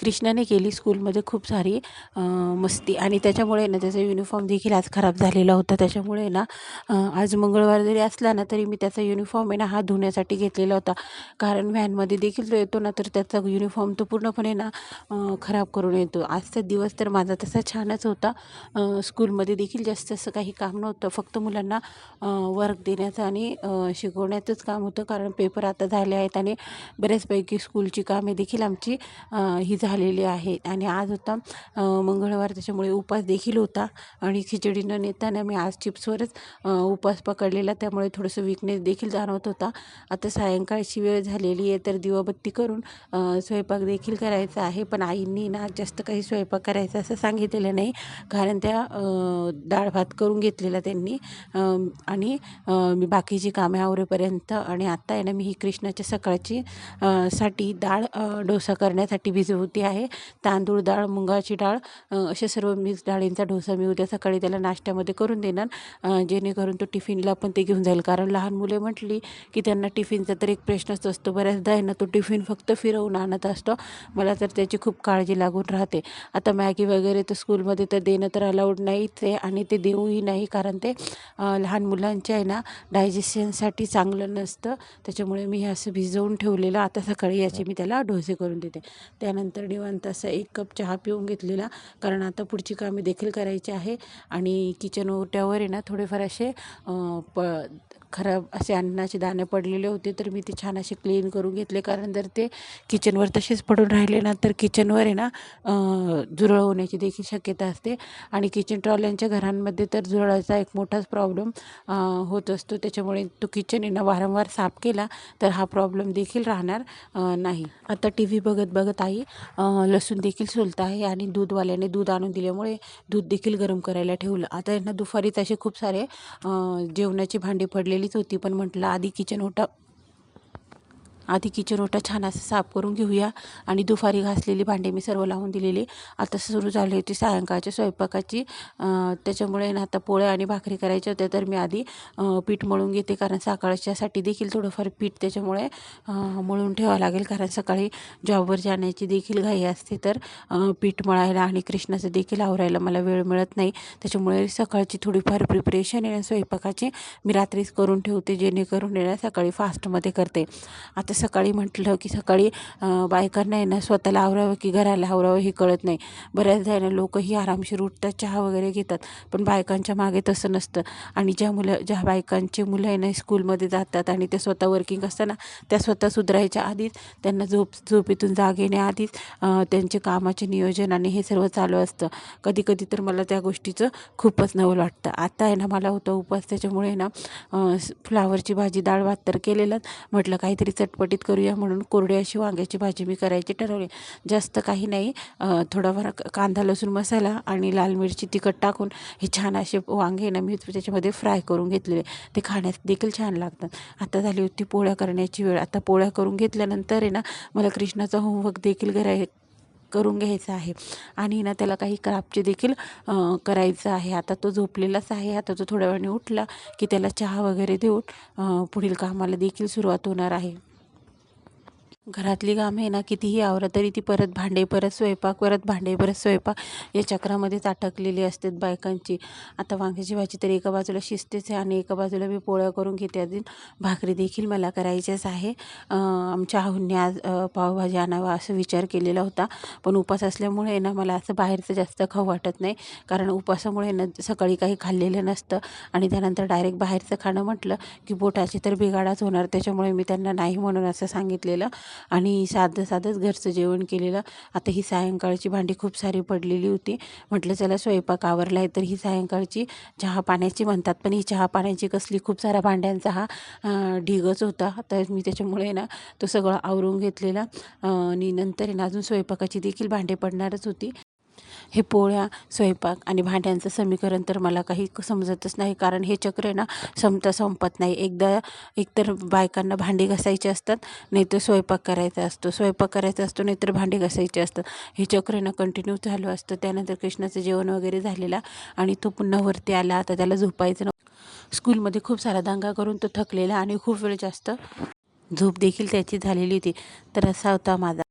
कृष्णाने केली स्कूलमध्ये खूप सारी मस्ती आणि त्याच्यामुळे ना त्याचा युनिफॉर्म देखील आज खराब झालेला होता. त्याच्यामुळे ना आज मंगळवार जरी असला ना तरी मी त्याचा युनिफॉर्म आहे ना हा धुण्यासाठी घेतलेला होता. कारण व्हॅनमध्ये देखील तो येतो ना तर त्याचा युनिफॉर्म तो पूर्णपणे ना खराब करून येतो. आजचा दिवस तर माझा तसा छानच होता. स्कूलमध्ये देखील जास्त असं काही काम नव्हतं. फक्त मुलांना वर्क देण्याचं आणि शिकवण्याचंच काम होतं. कारण पेपर आता झाले आहेत आणि बऱ्याचपैकी स्कूलची कामे देखील आमची ही झालेली आहेत. आणि आज होता मंगळवार, त्याच्यामुळे उपवास देखील होता आणि खिचडी न नेताना मी आज चिप्सवरच उपवास पकडलेला, त्यामुळे थोडंसं वीकनेस देखील जाणवत होता. आता सायंकाळची वेळ झालेली आहे तर दिवाबत्ती करून स्वयंपाक देखील करायचा आहे. पण आईंनी ना जास्त काही स्वयंपाक करायचा असं सांगितलेलं नाही, कारण त्या डाळ भात करून घेतलेला त्यांनी आणि मी बाकीची कामे आवरेपर्यंत. आणि आत्ता आहे ना मी ही कृष्णाच्या सकाळची साठी डाळ डोसा करण्यासाठी भिजवते आहे. तांदूळ डाळ, मुगाची डाळ अशा सर्व मिक्स डाळींचा डोसा मी उद्या सकाळी त्याला नाश्त्यामध्ये करून देणार, जेणेकरून तो टिफिनला पण ते घेऊन जाईल. कारण लहान मुले म्हटली की त्यांना टिफिनचा तर एक प्रश्नच असतो. बऱ्याचदा आहे ना तो टिफिन फक्त फिरवून आणत असतो. मला तर त्याची खूप काळजी लागून राहते. आता मॅगी वगैरे तर स्कूलमध्ये तर देणं तर अलाउड नाहीच आहे आणि ते देऊही नाही, कारण ते लहान मुलांच्या आहे ना डायजेशनसाठी चांगलं नसतं. त्याच्यामुळे मी हे असं भिजवून ठेवलेलं. आता सकाळी याचे मी त्याला डोसे करून देते. त्यानंतर निवांत असा 1 कप चहा पिऊन घेतलेला, कारण आता पुढची कामे देखील करायची आहे. आणि किचन ओट्यावर आहे ना थोडेफार असे खराब असे अन्नाचे दाणे पडलेले होते, तर मी ते छान असे क्लीन करून घेतले. कारण जर ते किचनवर तसेच पडून राहिले ना तर किचनवर आहे ना झुरळ होण्याची देखील शक्यता असते. आणि किचन ट्रॉल्यांच्या घरांमध्ये तर झुरळाचा एक मोठाच प्रॉब्लेम होत असतो. त्याच्यामुळे तो किचन आहे ना वारंवार साफ केला तर हा प्रॉब्लेम देखील राहणार नाही. आता टी व्ही बघत बघत आई लसूण देखील सोलत आहे आणि दूधवाल्याने दूध आणून दिल्यामुळे दूध देखील गरम करायला ठेवलं. आता यांना दुपारीच असे खूप सारे जेवणाची भांडी पडलेलीच होती, पण म्हटलं आधी किचन ओटा छान असं साफ करून घेऊया. आणि दुपारी घासलेली भांडी मी सर्व लावून दिलेली. आता सुरू झाली होती सायंकाळच्या स्वयंपाकाची. त्याच्यामुळे ना आता पोळ्या आणि भाकरी करायच्या होत्या, तर मी आधी पीठ मळून घेते, कारण सकाळच्यासाठी देखील थोडंफार पीठ त्याच्यामुळे मळून ठेवावं लागेल. कारण सकाळी जॉबवर जाण्याची देखील घाई असते, तर पीठ मळायला आणि कृष्णाचं देखील आवरायला मला वेळ मिळत नाही. त्याच्यामुळे सकाळची थोडीफार प्रिपरेशन आहे स्वयंपाकाची मी रात्रीच करून ठेवते, जेणेकरून येणं सकाळी फास्टमध्ये करते. आता सकाळी म्हटलं की सकाळी बायकांना आहे ना स्वतःला आवरावं की घराला आवरावं हे कळत नाही. बऱ्याचदा आहे ना लोकंही आरामशीर उठतात, चहा वगैरे घेतात, पण बायकांच्या मागे तसं नसतं. आणि ज्या बायकांचे मुलं आहे ना स्कूलमध्ये जातात आणि ते स्वतः वर्किंग असताना, त्या स्वतः सुधारायच्या आधीच त्यांना झोपेतून जाग येण्याआधीच त्यांचे कामाचे नियोजन आणि हे सर्व चालू असतं. कधी कधी तर मला त्या गोष्टीचं खूपच नवल वाटतं. आता आहे ना मला होता उपवास, त्याच्यामुळे ना फ्लावरची भाजी डाळ भात तर केलेलंच, म्हटलं काहीतरी चटपटीत करूया म्हणून कोरडी अशी वांग्याची भाजी मी करायची ठरवली. जास्त काही नाही, थोडाफार कांदा लसूण मसाला आणि लाल मिरची तिखट टाकून हे छान असे वांगे ना मी त्याच्यामध्ये फ्राय करून घेतलेले, ते खाण्यास देखील छान लागतात. आता झाली होती पोळ्या करण्याची वेळ. आता पोळ्या करून घेतल्यानंतर आहे ना मला कृष्णाचा होमवर्क देखील करून घ्यायचं आहे आणि ना त्याला काही क्राफ्टचे देखील करायचं आहे. आता तो झोपलेलाच आहे. आता तो थोड्या वेळाने उठला की त्याला चहा वगैरे देऊन पुढील कामाला देखील सुरुवात होणार आहे. घरातली कामे आहे ना कितीही आवरा तरी ती परत भांडे, परत स्वयंपाक, परत भांडे, परत स्वयंपाक या चक्रामध्येच अटकलेली असतात बायकांची. आता वांग्याची भाजी तर एका बाजूला शिजतेच आहे आणि एका बाजूला मी पोळ्या करून घेते. अजून भाकरी देखील मला करायच्याच आहे. आमच्या आहुंनी आज पावभाजी आणावा असं विचार केलेला होता, पण उपास असल्यामुळे ना मला असं बाहेरचं जास्त खाऊ वाटत नाही. कारण उपासामुळे ना सकाळी काही खाल्लेलं नसतं आणि त्यानंतर डायरेक्ट बाहेरचं खाणं म्हटलं की पोटाची तर बिघाडच होणार. त्याच्यामुळे मी त्यांना नाही म्हणून असं सांगितलेलं आणि साधंच घरचं जेवण केलेलं. आता ही सायंकाळची भांडी खूप सारी पडलेली होती. म्हटलं चला स्वयंपाक आवरला आहे तर ही सायंकाळची चहा पाण्याची म्हणतात, पण ही चहा पाण्याची कसली, खूप साऱ्या भांड्यांचा हा ढिगच होता. तर मी त्याच्यामुळे ना तो सगळं आवरून घेतलेला. आणि नंतर ना अजून स्वयंपाकाची देखील भांडे पडणारच होती. हे पोळ्या, स्वयंपाक आणि भांड्यांचं समीकरण तर मला काही समजतच नाही, कारण हे चक्र आहे ना संपत नाही. एकतर बायकांना भांडी घासायची असतात, नाहीतर स्वयंपाक करायचा असतो, नाहीतर भांडी घासायची असतात. हे चक्र आहे ना कंटिन्यू चालू असतं. त्यानंतर कृष्णाचं जेवण वगैरे झालेला आणि तो पुन्हा वरती आला. आता त्याला झोपायचं नव्हतं. स्कूलमध्ये खूप सारा दंगा करून तो थकलेला आणि खूप वेळ जास्त झोप देखील त्याची झालेली होती. तर असा होता माझा